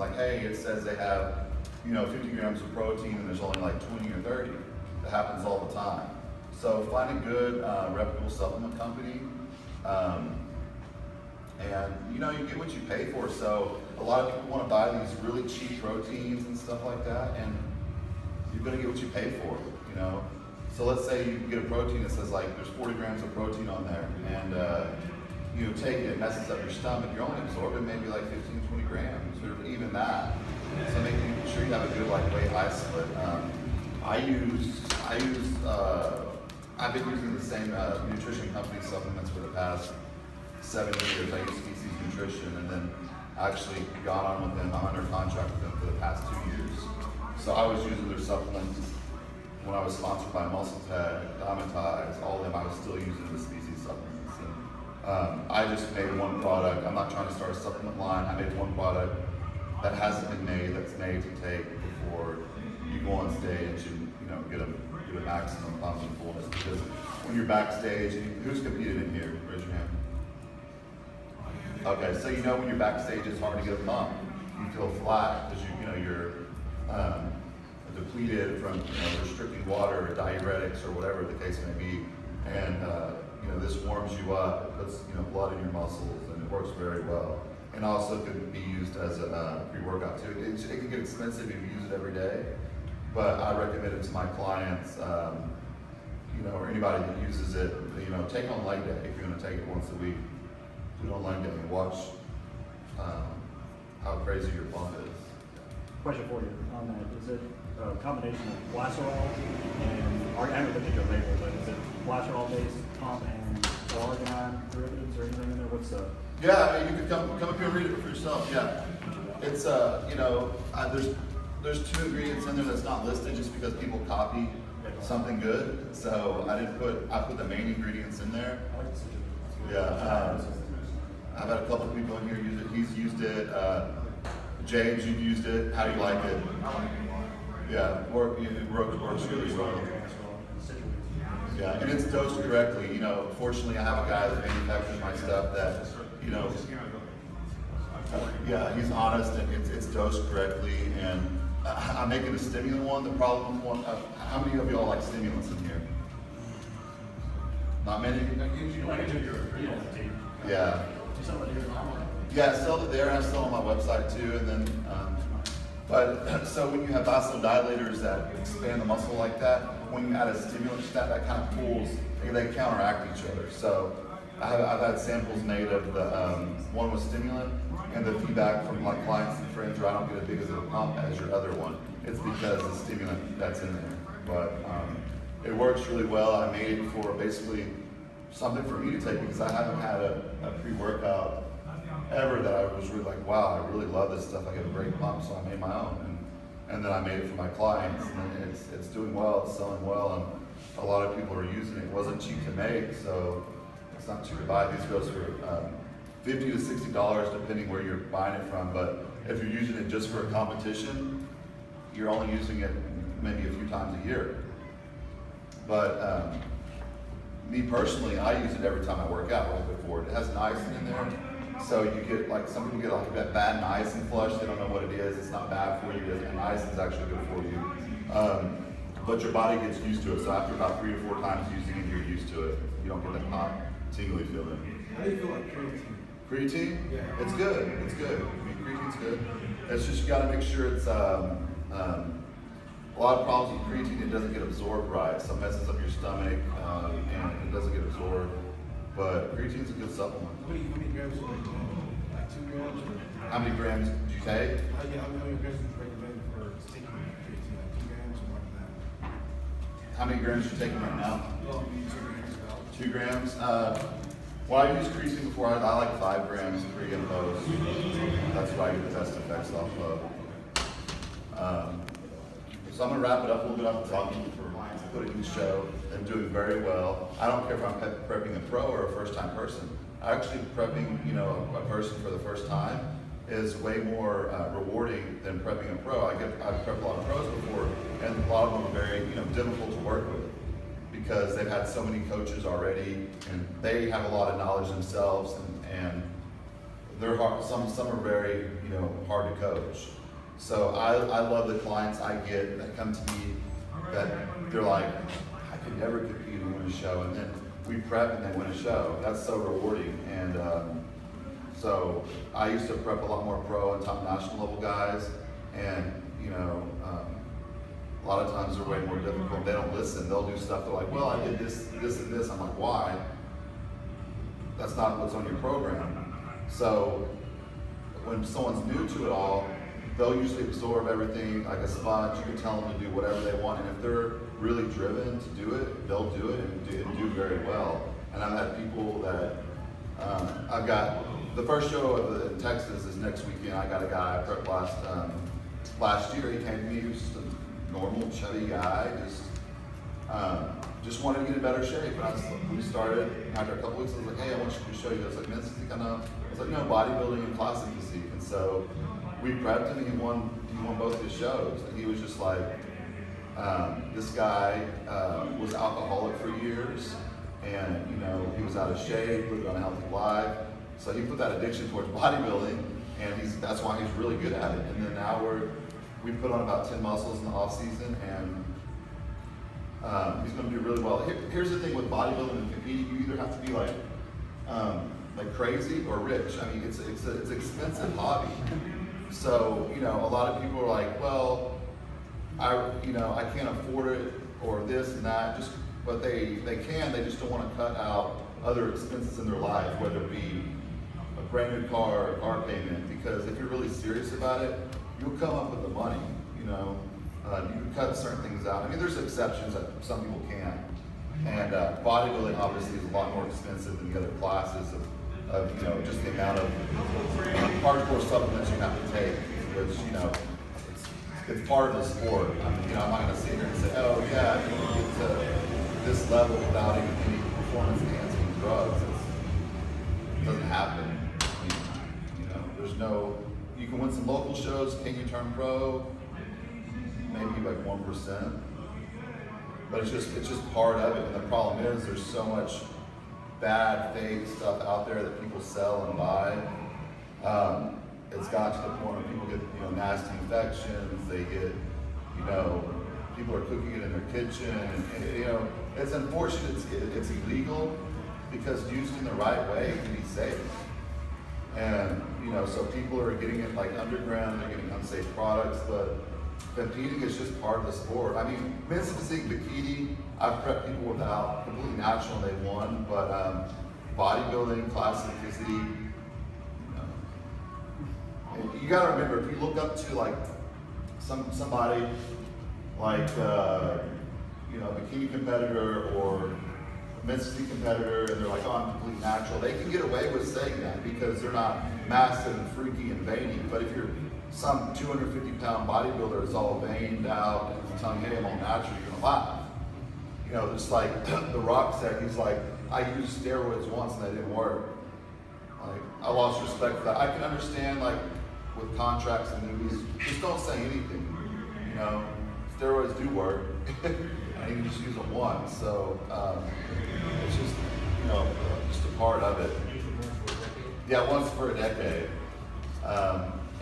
like, hey, it says they have, 50 grams of protein and there's only like 20 or 30. That happens all the time. So find a good, reputable supplement company, and you get what you pay for. So a lot of people want to buy these really cheap proteins and stuff like that, and you're going to get what you pay for, So let's say you get a protein that says like there's 40 grams of protein on there, and you take it, it messes up your stomach, you're only absorbing maybe like 15, 20 grams, or even that. So making sure you have a good weight isolate. I've been using the same nutrition company supplements for the past 7 years. I use Species Nutrition, and then actually got on with them. I'm under contract with them for the past 2 years. So I was using their supplements when I was sponsored by Muscle Tech, Dymatize, all of them. I was still using the Species supplements. And, I just made one product. I'm not trying to start a supplement line. I made one product that hasn't been made, that's made to take before you go on stage and get a maximum pump and fullness. Because when you're backstage, who's competed in here? Raise your hand. Okay, so when you're backstage, it's hard to get a pump. You feel flat because you're depleted from restricting water or diuretics or whatever the case may be, and this warms you up. It puts blood in your muscles, and it works very well. And also could be used as a pre-workout too. It can get expensive if you use it every day, but I recommend it to my clients, or anybody that uses it. Take on leg day if you're going to take it once a week. Do it on leg day and watch how crazy your pump is. Question for you on that: is it a combination of glycerol and I haven't looked at your label, but is it glycerol-based pump and arginine derivatives or anything in there? What's the Yeah, you could come up here and read it for yourself. Yeah, it's there's 2 ingredients in there that's not listed just because people copy something good. So I put the main ingredients in there. Yeah, I've had a couple of people in here use it. He's used it. James, you've used it. How do you like it? Yeah, it works really well. Yeah, and it's dosed correctly. Fortunately, I have a guy that manufactures my stuff that, yeah, he's honest, and it's dosed correctly. And I'm making a stimulant one. The problem with one, how many of y'all like stimulants in here? Not many? Yeah. Yeah, I sell it there, and I sell it on my website too. And then, so when you have vasodilators that expand the muscle like that, when you add a stimulant to that kind of pulls, they counteract each other. So I've had samples made of the one with stimulant, and the feedback from my clients and friends are I don't get as big as a pump as your other one. It's because the stimulant that's in there. But it works really well. I made it for basically something for me to take because I haven't had a pre-workout ever that I was really like, wow, I really love this stuff. I get a great pump, so I made my own. And then I made it for my clients, and it's doing well, it's selling well, and a lot of people are using it. It wasn't cheap to make, so it's not cheap to buy. These goes for $50 to $60 depending where you're buying it from. But if you're using it just for a competition, you're only using it maybe a few times a year. But me personally, I use it every time I work out right before. It has niacin in there. So you get some people get like that bad niacin flush. They don't know what it is. It's not bad for you. And niacin is actually good for you. But your body gets used to it. So after about 3 or 4 times using it, you're used to it. You don't get that hot, tingly feeling. How do you feel like creatine? Creatine? Yeah. It's good. It's good. I mean, creatine's good. It's just you got to make sure it's a lot of problems with creatine. It doesn't get absorbed right. So it messes up your stomach, and it doesn't get absorbed. But creatine's a good supplement. How many grams do you take? Like 2 grams? Or? How many grams do you take? How many grams do you recommend for taking creatine? Like 2 grams or more than that? How many grams are you taking right now? Well, 2 grams about. 2 grams. Well, I used creatine before. I like 5 grams pre and post. That's what I get the best effects off of. So I'm going to wrap it up a little bit. I've been talking for putting the show and doing very well. I don't care if I'm prepping a pro or a first-time person. Actually, prepping a person for the first time is way more rewarding than prepping a pro. I've prepped a lot of pros before, and a lot of them are very difficult to work with because they've had so many coaches already, and they have a lot of knowledge themselves, and they're hard. Some are very hard to coach. So I love the clients I get that come to me that they're like, I could never compete and win a show, and then we prep and they win a show. That's so rewarding. And so I used to prep a lot more pro and top national level guys, and a lot of times they're way more difficult. They don't listen. They'll do stuff. They're like, well, I did this, this, and this. I'm like, why? That's not what's on your program. So when someone's new to it all, they'll usually absorb everything like a sponge. You can tell them to do whatever they want, and if they're really driven to do it, they'll do it and do very well. And I've had people that I've got the first show in Texas is next weekend. I got a guy I prepped last year. He came to me. He was just a normal, chubby guy, just wanted to get in better shape. And we started after a couple weeks. I was like, hey, I want you to show you. I was like, men's physique, I was like, no, bodybuilding and classic physique. And so we prepped him, and he won both his shows. And he was just like, this guy was alcoholic for years, and he was out of shape, lived on a healthy life. So he put that addiction towards bodybuilding, and that's why he's really good at it. And then now we put on about 10 muscles in the off season, and he's going to do really well. Here's the thing with bodybuilding and competing: you either have to be like crazy or rich. I mean, it's an expensive hobby. So a lot of people are like, well, I can't afford it or this and that. But they can. They just don't want to cut out other expenses in their life, whether it be a brand new car or car payment. Because if you're really serious about it, you'll come up with the money. You can cut certain things out. I mean, there's exceptions that some people can. And bodybuilding obviously is a lot more expensive than the other classes of just the amount of hardcore supplements you have to take, which it's part of the sport. I'm not going to sit here and say, oh yeah, you can get to this level without even any performance enhancing drugs. It doesn't happen. You can win some local shows. Can you turn pro? Maybe like 1%. But it's just part of it. And the problem is there's so much bad, fake stuff out there that people sell and buy. It's got to the point where people get nasty infections. They get people are cooking it in their kitchen, and it's unfortunate. It's illegal because used in the right way it can be safe. And so people are getting it like underground. They're getting unsafe products, but competing is just part of the sport. I mean, men's physique bikini, I've prepped people without, completely natural, and they won. But bodybuilding, classic physique, you got to remember, if you look up to like somebody like a bikini competitor or a men's physique competitor, and they're like, oh, I'm completely natural, they can get away with saying that because they're not massive and freaky and veiny. But if you're some 250-pound bodybuilder is all veined out and telling, hey, I'm all natural, you're gonna laugh. Just like The Rock said, he's like, I used steroids once and they didn't work. Like, I lost respect for that. I can understand, like, with contracts and movies, just don't say anything. Steroids do work, and you can just use them once. So it's just, just a part of it. Yeah, once for a decade.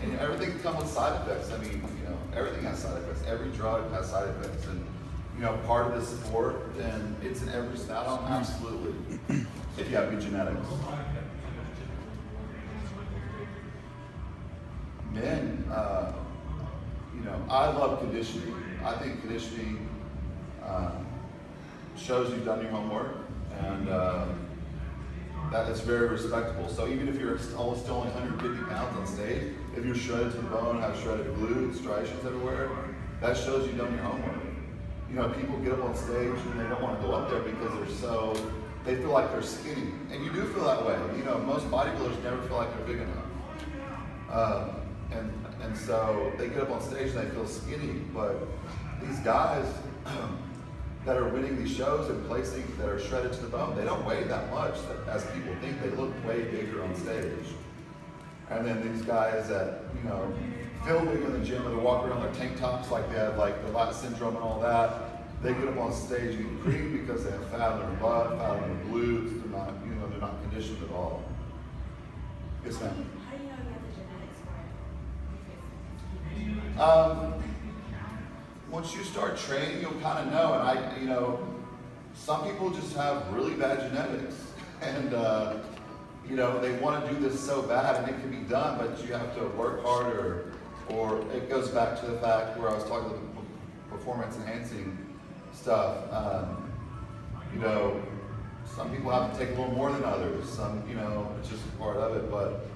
And everything can come with side effects. I mean, everything has side effects. Every drug has side effects. And, part of the sport, and it's in every style, absolutely, if you have good genetics. Men, I love conditioning. I think conditioning shows you've done your homework, and that is very respectable. So even if you're still only 150 pounds on stage, if you're shredded to the bone, have shredded glutes, striations everywhere, that shows you've done your homework. People get up on stage and they don't want to go up there because they feel like they're skinny. And you do feel that way. Most bodybuilders never feel like they're big enough. And so they get up on stage and they feel skinny. But these guys that are winning these shows and placing, that are shredded to the bone, they don't weigh that much as people think. They look way bigger on stage. And then these guys that, feel big in the gym, and they walk around their tank tops like they have like the Lat syndrome and all that, they get up on stage and get cream because they have fat in their butt, fat in their glutes. They're not conditioned at all. Yes, ma'am. How do you know you have the genetics for it? Once you start training, you'll kind of know. And some people just have really bad genetics, and they want to do this so bad, and it can be done, but you have to work harder. Or it goes back to the fact where I was talking about the performance enhancing stuff. Some people have to take a little more than others. Some, it's just a part of it. But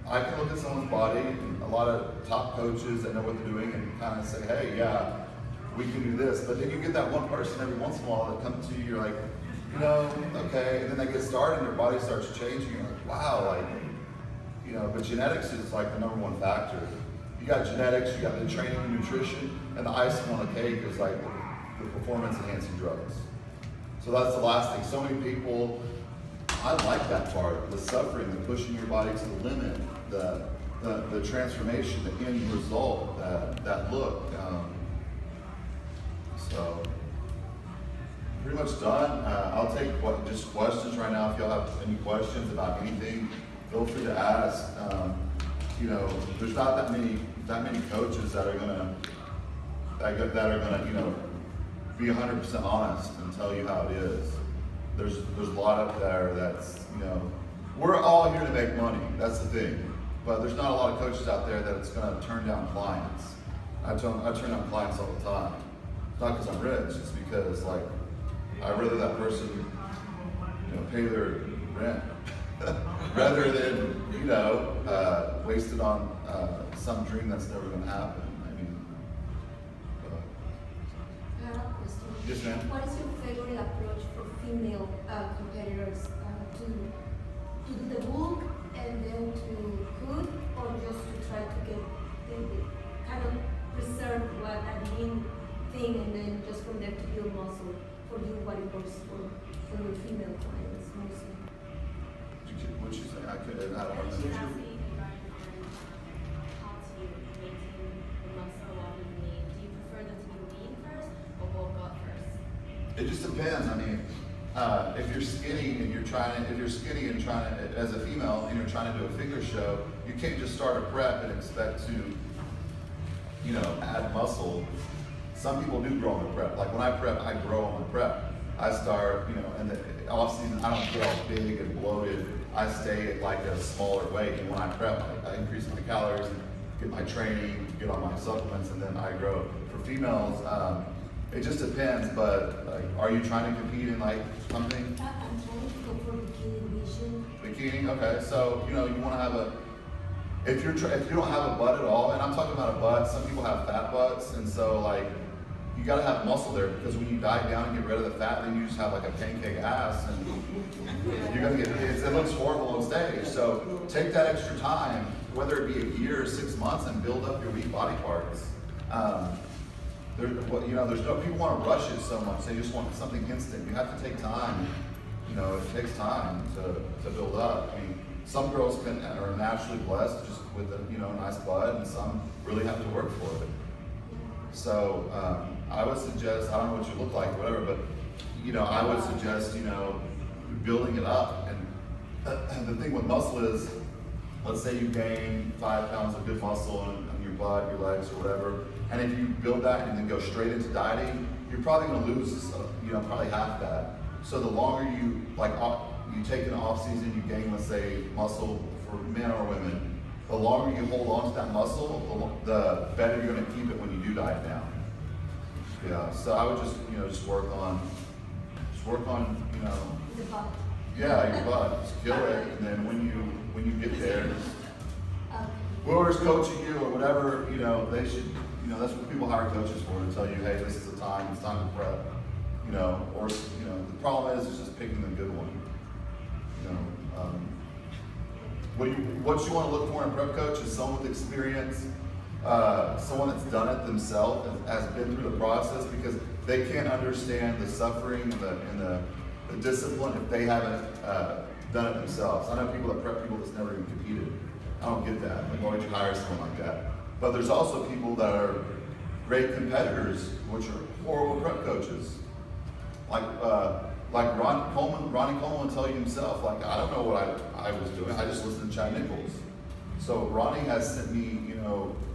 I can look at someone's body, and a lot of top coaches that know what they're doing, and kind of say, hey, yeah, we can do this. But then you get that one person every once in a while that comes to you, you're like, okay, and then they get started, and their body starts changing. You're like, wow, but genetics is like the number one factor. You got genetics, you got the training and nutrition, and the icing on the cake is like the performance enhancing drugs. So that's the last thing. So many people, I like that part, the suffering, the pushing your body to the limit, the transformation, the end result, that look. So pretty much done. I'll take just questions right now. If y'all have any questions about anything, feel free to ask. There's not that many coaches that are gonna be 100% honest and tell you how it is. There's a lot up there that's we're all here to make money. That's the thing. But there's not a lot of coaches out there that it's gonna turn down clients. I turn down clients all the time. It's not because I'm rich. It's because I'd rather that person pay their rent rather than waste it on some dream that's never going to happen. I have a question. Yes, ma'am. What is your favorite approach for female competitors to do the book and then to cook, or just to try to get the kind of preserve what a lean thing, and then just from there to build muscle for you, what it works for your female clients mostly? What'd you say? I don't know. How to maintain the muscle while being lean? Do you prefer them to be lean first or bulk up first? It just depends. If you're skinny and as a female and you're trying to do a figure show, you can't just start a prep and expect to, add muscle. Some people do grow on the prep. Like when I prep, I grow on the prep. I start, in the off season, I don't get all big and bloated. I stay at like a smaller weight, and when I prep, I increase my calories, get my training, get on my supplements, and then I grow. For females, it just depends. But are you trying to compete in something? I'm trying to go for bikini vision. Bikini, okay. So you want to have if you don't have a butt at all, and I'm talking about a butt. Some people have fat butts, and so you gotta have muscle there, because when you diet down and get rid of the fat, then you just have like a pancake ass, and you're gonna it looks horrible on stage. So take that extra time, whether it be a year or 6 months, and build up your weak body parts. There's no people want to rush it so much. They just want something instant. You have to take time. It takes time to build up. Some girls are naturally blessed just with a nice butt, and some really have to work for it. So I would suggest, I don't know what you look like, whatever, but I would suggest building it up. And the thing with muscle is, let's say you gain 5 pounds of good muscle on your butt, your legs, or whatever, and if you build that and then go straight into dieting, you're probably going to lose probably half that. So the longer you take an off season, you gain, let's say, muscle for men or women. The longer you hold on to that muscle, the better you're going to keep it when you do diet down. Yeah. So I would just work on The butt. yeah, your butt, just kill it, and then when you get there, Okay. whoever's coaching you or whatever, they should, that's what people hire coaches for, to tell you, hey, this is the time, it's time to prep, or the problem is just picking the good one. What you want to look for in a prep coach is someone with experience, someone that's done it themselves, has been through the process, because they can't understand the suffering and the discipline if they haven't done it themselves. I know people that prep people that's never even competed. I don't get that. Why would you hire someone like that? But there's also people that are great competitors, which are horrible prep coaches. Like Ronnie Coleman will tell you himself, I don't know what I was doing. I just listened to Chad Nichols. So Ronnie has sent me,